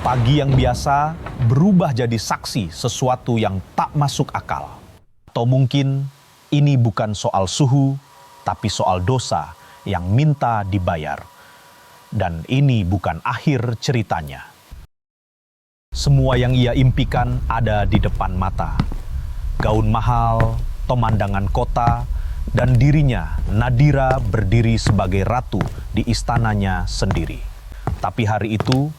Pagi yang biasa berubah jadi saksi sesuatu yang tak masuk akal. Atau mungkin ini bukan soal suhu, tapi soal dosa yang minta dibayar. Dan ini bukan akhir ceritanya. Semua yang ia impikan ada di depan mata. Gaun mahal, pemandangan kota, dan dirinya, Nadira, berdiri sebagai ratu di istananya sendiri. Tapi hari itu,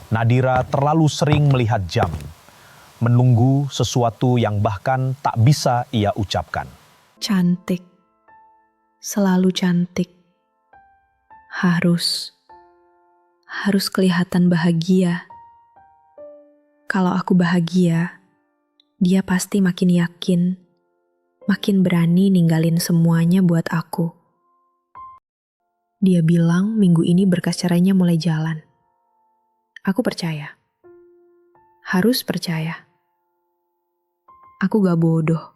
Nadira terlalu sering melihat jam, menunggu sesuatu yang bahkan tak bisa ia ucapkan. Cantik, selalu cantik. Harus kelihatan bahagia. Kalau aku bahagia, dia pasti makin yakin, makin berani ninggalin semuanya buat aku. Dia bilang minggu ini berkas cerainya mulai jalan. Aku percaya. Harus percaya. Aku gak bodoh.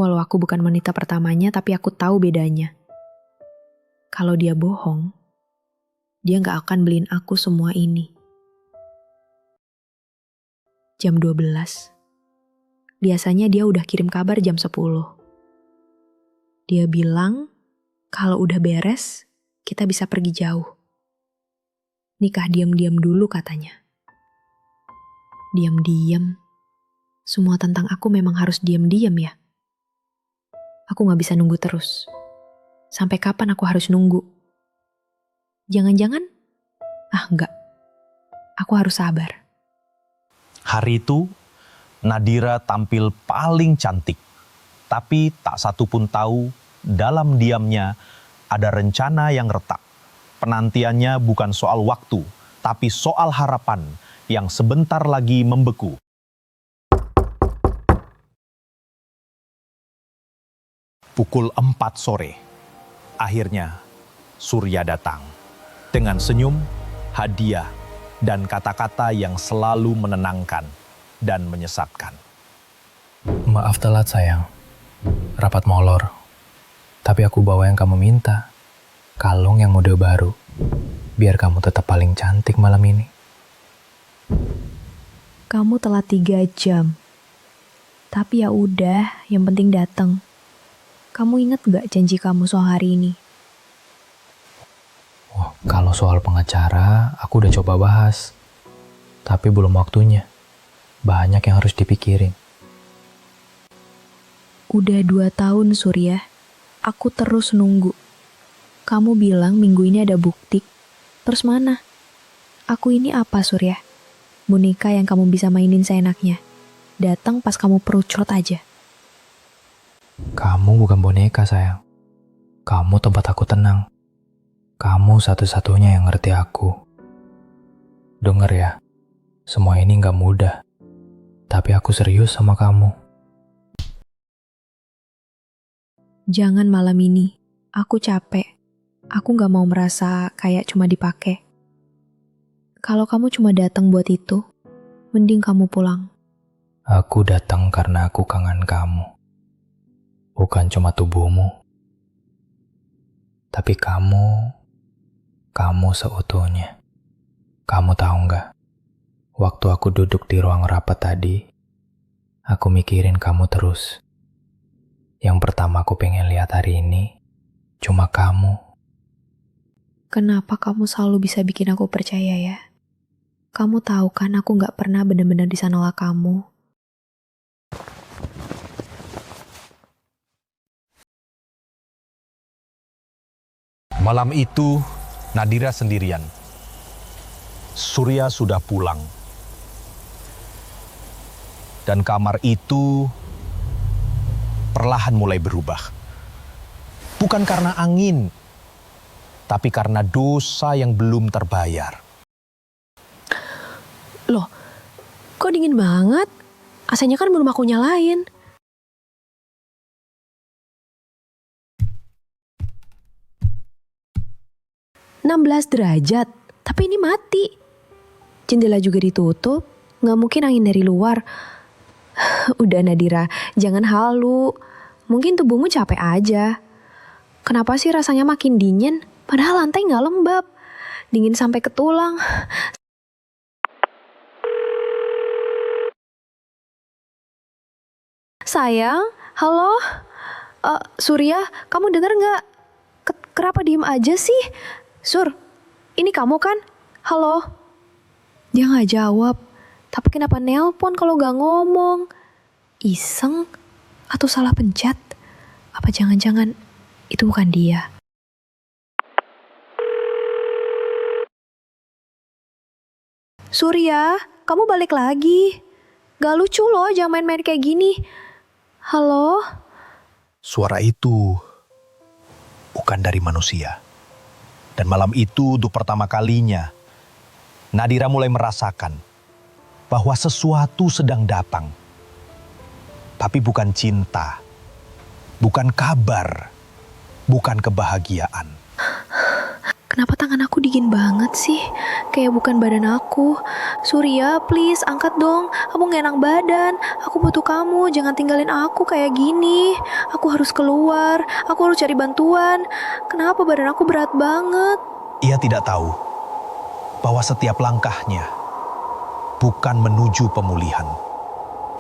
Walau aku bukan wanita pertamanya, tapi aku tahu bedanya. Kalau dia bohong, dia gak akan beliin aku semua ini. Jam 12. Biasanya dia udah kirim kabar jam 10. Dia bilang, kalau udah beres, kita bisa pergi jauh. Nikah diam-diam dulu katanya. Diam-diam. Semua tentang aku memang harus diam-diam ya. Aku gak bisa nunggu terus. Sampai kapan aku harus nunggu? Jangan-jangan? Enggak. Aku harus sabar. Hari itu, Nadira tampil paling cantik. Tapi tak satu pun tahu dalam diamnya ada rencana yang retak. Penantiannya bukan soal waktu, tapi soal harapan yang sebentar lagi membeku. Pukul 4 sore, akhirnya Surya datang. Dengan senyum, hadiah, dan kata-kata yang selalu menenangkan dan menyesatkan. Maaf telat sayang, rapat molor. Tapi aku bawa yang kamu minta. Kalung yang mode baru, biar kamu tetap paling cantik malam ini. Kamu telat 3 jam. Tapi ya udah, yang penting datang. Kamu inget gak janji kamu soal hari ini? Wah, kalau soal pengacara, aku udah coba bahas. Tapi belum waktunya. Banyak yang harus dipikirin. Udah 2 tahun, Surya. Aku terus nunggu. Kamu bilang minggu ini ada bukti. Terus mana? Aku ini apa, Surya? Boneka yang kamu bisa mainin seenaknya. Datang pas kamu perucot aja. Kamu bukan boneka sayang. Kamu tempat aku tenang. Kamu satu-satunya yang ngerti aku. Dengar ya, semua ini gak mudah. Tapi aku serius sama kamu. Jangan malam ini. Aku capek. Aku gak mau merasa kayak cuma dipakai. Kalau kamu cuma datang buat itu, mending kamu pulang. Aku datang karena aku kangen kamu. Bukan cuma tubuhmu. Tapi kamu seutuhnya. Kamu tahu gak? Waktu aku duduk di ruang rapat tadi, aku mikirin kamu terus. Yang pertama aku pengen lihat hari ini, cuma kamu. Kenapa kamu selalu bisa bikin aku percaya ya? Kamu tahu kan aku gak pernah benar-benar bisa nolak kamu. Malam itu, Nadira sendirian. Surya sudah pulang. Dan kamar itu perlahan mulai berubah. Bukan karena angin, tapi karena dosa yang belum terbayar. Loh, kok dingin banget? AC-nya kan belum aku nyalain. derajat, tapi ini mati. Jendela juga ditutup, gak mungkin angin dari luar. Udah Nadira, jangan halu. Mungkin tubuhmu capek aja. Kenapa sih rasanya makin dingin? Padahal lantai gak lembab. Dingin sampai ke tulang. Sayang, halo? Surya, kamu denger nggak? Kenapa diem aja sih? Sur, ini kamu kan? Halo? Dia nggak jawab. Tapi kenapa nelpon kalau nggak ngomong? Iseng? Atau salah pencet? Apa jangan-jangan itu bukan dia? Surya, kamu balik lagi. Gak lucu loh jangan main-main kayak gini. Halo? Suara itu bukan dari manusia. Dan malam itu untuk pertama kalinya, Nadira mulai merasakan bahwa sesuatu sedang datang. Tapi bukan cinta, bukan kabar, bukan kebahagiaan. Kenapa tangan aku dingin banget sih? Kayak bukan badan aku. Surya, please angkat dong. Aku gak enak badan. Aku butuh kamu. Jangan tinggalin aku kayak gini. Aku harus keluar. Aku harus cari bantuan. Kenapa badan aku berat banget? Ia tidak tahu bahwa setiap langkahnya bukan menuju pemulihan,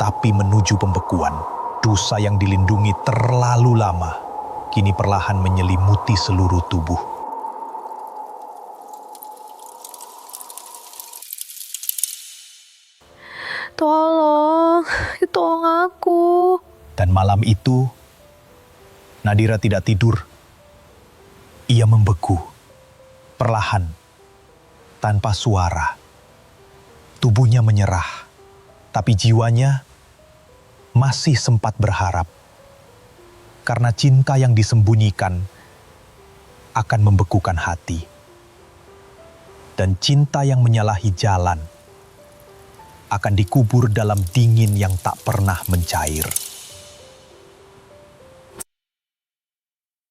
tapi menuju pembekuan. Dosa yang dilindungi terlalu lama, kini perlahan menyelimuti seluruh tubuh. Tolong aku. Dan malam itu, Nadira tidak tidur. Ia membeku, perlahan, tanpa suara. Tubuhnya menyerah, tapi jiwanya masih sempat berharap. Karena cinta yang disembunyikan akan membekukan hati. Dan cinta yang menyalahi jalan akan dikubur dalam dingin yang tak pernah mencair.